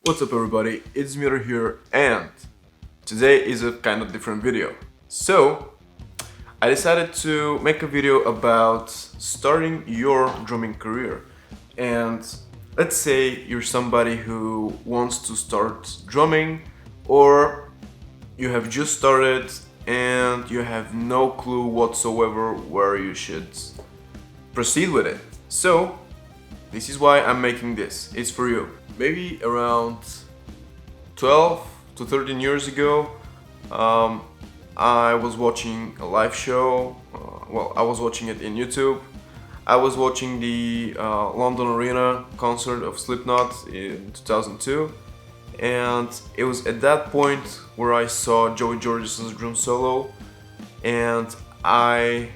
What's up everybody, it's Mira here and today is a kind of different video. So, I decided to make a video about starting your drumming career. And let's say you're somebody who wants to start drumming, or you have just started and you have no clue whatsoever where you should proceed with it. So, this is why I'm making this. It's for you. Maybe around 12 to 13 years ago, I was watching a live show. I was watching it in YouTube. I was watching the London Arena concert of Slipknot in 2002, and it was at that point where I saw Joey George's drum solo, and I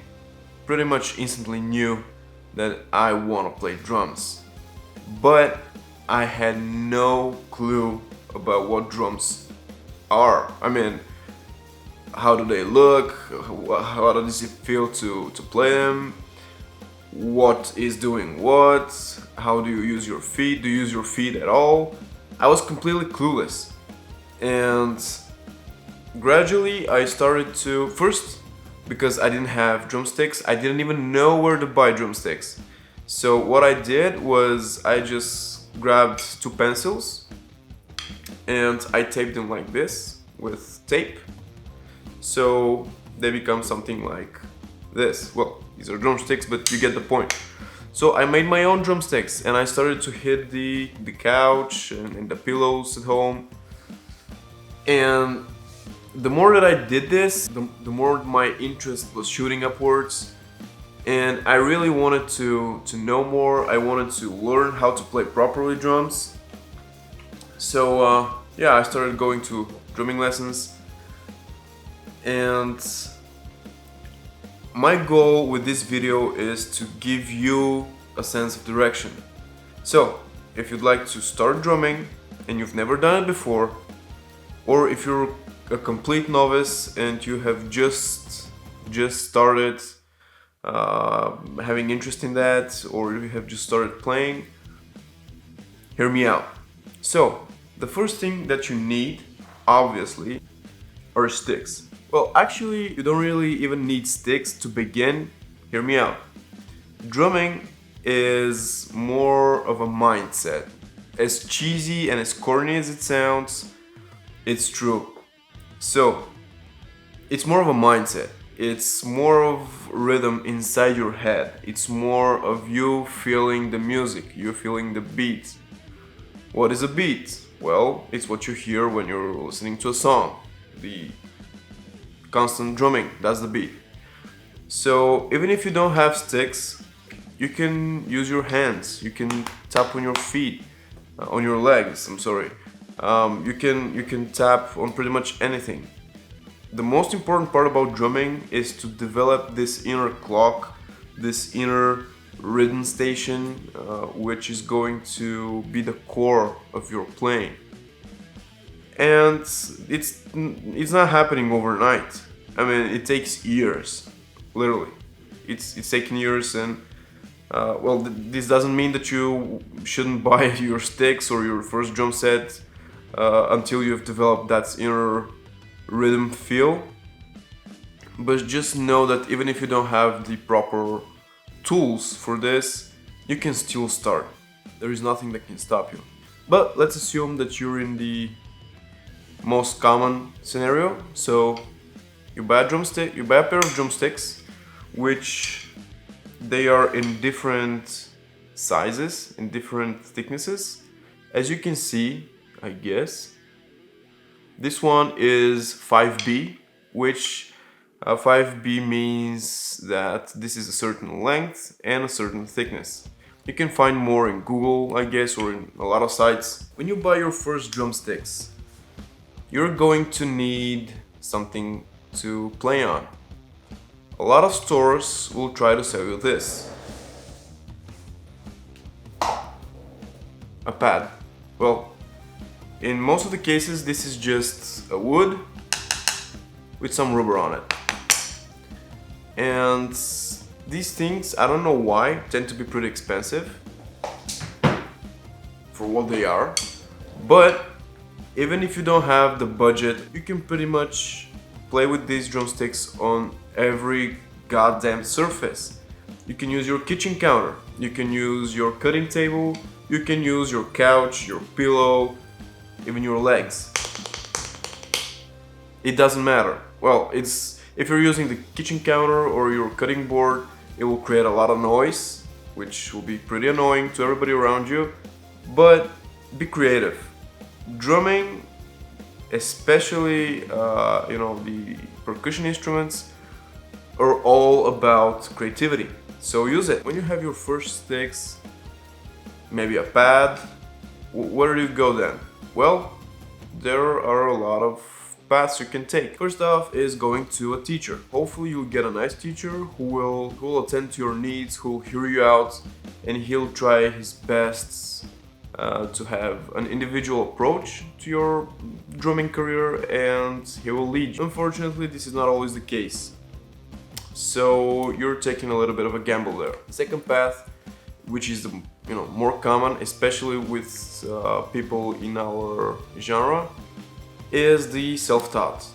pretty much instantly knew that I want to play drums. But I had no clue about what drums are. I mean, how do they look? How does it feel to play them? What is doing what? How do you use your feet? Do you use your feet at all? I was completely clueless. And gradually I started to, first, because I didn't have drumsticks, I didn't even know where to buy drumsticks. So what I did was I just grabbed two pencils and I taped them like this with tape, so they become something like this. Well, these are drumsticks, but you get the point. So I made my own drumsticks and I started to hit the couch and the pillows at home. And the more that I did this, the more my interest was shooting upwards. And I really wanted to know more. I wanted to learn how to play properly drums. So yeah, I started going to drumming lessons. And my goal with this video is to give you a sense of direction. So if you'd like to start drumming and you've never done it before, or if you're a complete novice and you have just started having interest in that, or you have just started playing, hear me out. So, the first thing that you need, obviously, are sticks. Well, actually, you don't really even need sticks to begin. Hear me out. Drumming is more of a mindset. As cheesy and as corny as it sounds, it's true. So, it's more of a mindset. It's more of rhythm inside your head. It's more of you feeling the music, you feeling the beat. What is a beat? Well, it's what you hear when you're listening to a song. The constant drumming, that's the beat. So even if you don't have sticks, you can use your hands. You can tap on your feet, on your legs. I'm sorry. You can tap on pretty much anything. The most important part about drumming is to develop this inner clock, this inner rhythm station, which is going to be the core of your playing. And it's not happening overnight. I mean, it takes years, literally. It's taken years, and this doesn't mean that you shouldn't buy your sticks or your first drum set until you've developed that inner rhythm feel. But just know that even if you don't have the proper tools for this, you can still start. There is nothing that can stop you. But let's assume that you're in the most common scenario. So you buy a pair of drumsticks, which they are in different sizes, in different thicknesses. As you can see, I guess, this one is 5B, which 5B means that this is a certain length and a certain thickness. You can find more in Google, I guess, or in a lot of sites. When you buy your first drumsticks, you're going to need something to play on. A lot of stores will try to sell you this. A pad. Well, in most of the cases, this is just a wood with some rubber on it. And these things, I don't know why, tend to be pretty expensive for what they are. But even if you don't have the budget, you can pretty much play with these drumsticks on every goddamn surface. You can use your kitchen counter, you can use your cutting table, you can use your couch, your pillow, even your legs. It doesn't matter. Well, if you're using the kitchen counter or your cutting board, it will create a lot of noise, which will be pretty annoying to everybody around you. But be creative. Drumming, especially the percussion instruments, are all about creativity. So use it. When you have your first sticks, maybe a pad, where do you go then? Well, there are a lot of paths you can take. First off is going to a teacher. Hopefully you'll get a nice teacher who will attend to your needs, who will hear you out, and he'll try his best to have an individual approach to your drumming career, and he will lead you. Unfortunately, this is not always the case. So you're taking a little bit of a gamble there. The second path, which is more common, especially with people in our genre, is the self-taught.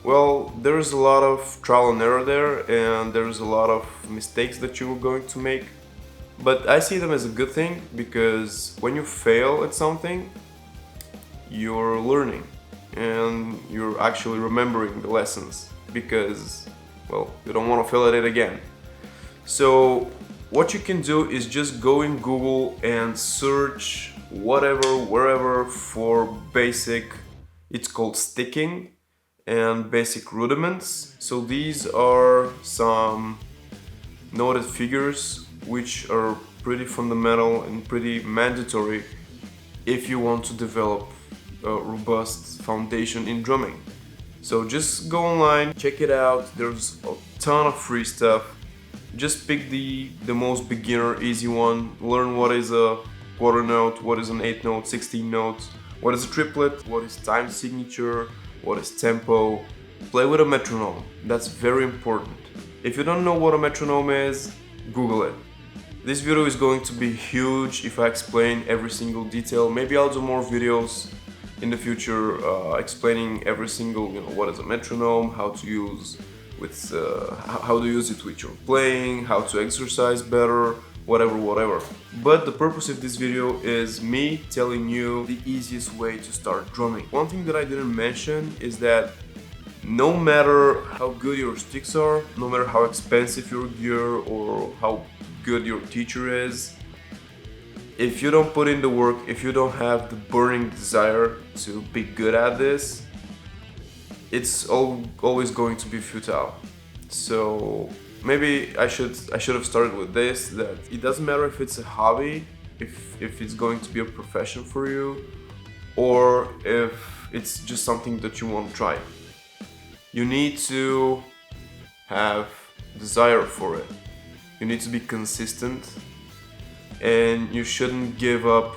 Well, there's a lot of trial and error there, and there's a lot of mistakes that you're going to make. But I see them as a good thing, because when you fail at something, you're learning and you're actually remembering the lessons, because, well, you don't want to fail at it again. So what you can do is just go in Google and search wherever for basic, it's called sticking, and basic rudiments. So these are some noted figures which are pretty fundamental and pretty mandatory if you want to develop a robust foundation in drumming. So just go online, check it out. There's a ton of free stuff. Just pick the most beginner, easy one. Learn what is a quarter note, what is an 8 note, 16 note, what is a triplet, what is time signature, what is tempo. Play with a metronome. That's very important. If you don't know what a metronome is, Google it. This video is going to be huge if I explain every single detail. Maybe I'll do more videos in the future explaining every single, what is a metronome, how to use how to use it with your playing, how to exercise better, whatever. But the purpose of this video is me telling you the easiest way to start drumming. One thing that I didn't mention is that no matter how good your sticks are, no matter how expensive your gear or how good your teacher is, if you don't put in the work, if you don't have the burning desire to be good at this, it's always going to be futile. So maybe I should have started with this, that it doesn't matter if it's a hobby, if it's going to be a profession for you, or if it's just something that you want to try. You need to have desire for it. You need to be consistent, and you shouldn't give up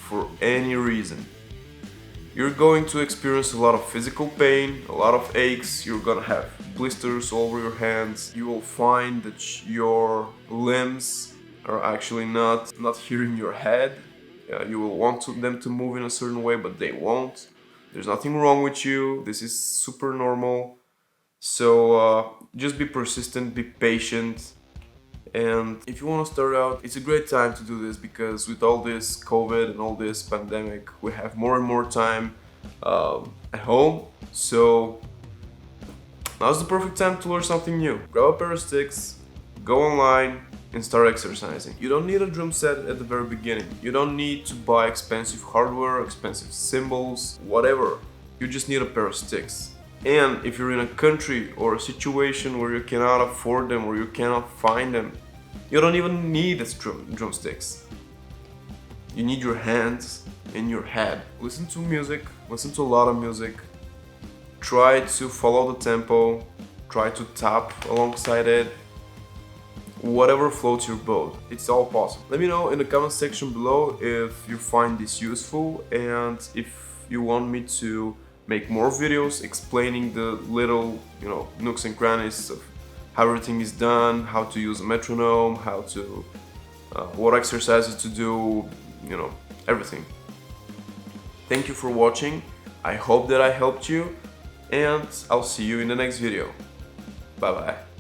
for any reason. You're going to experience a lot of physical pain, a lot of aches, you're gonna have blisters all over your hands. You will find that your limbs are actually not hearing your head. You will want them to move in a certain way, but they won't. There's nothing wrong with you. This is super normal. So just be persistent, be patient. And if you want to start out, it's a great time to do this, because with all this COVID and all this pandemic, we have more and more time at home. So now's the perfect time to learn something new. Grab a pair of sticks, go online, and start exercising. You don't need a drum set at the very beginning. You don't need to buy expensive hardware, expensive cymbals, whatever. You just need a pair of sticks. And if you're in a country or a situation where you cannot afford them or you cannot find them, you don't even need drumsticks. You need your hands and your head. Listen to music, listen to a lot of music. Try to follow the tempo, try to tap alongside it. Whatever floats your boat, it's all possible. Let me know in the comment section below if you find this useful, and if you want me to make more videos explaining the little, nooks and crannies of how everything is done, how to use a metronome, how to, what exercises to do, everything. Thank you for watching. I hope that I helped you, and I'll see you in the next video. Bye bye.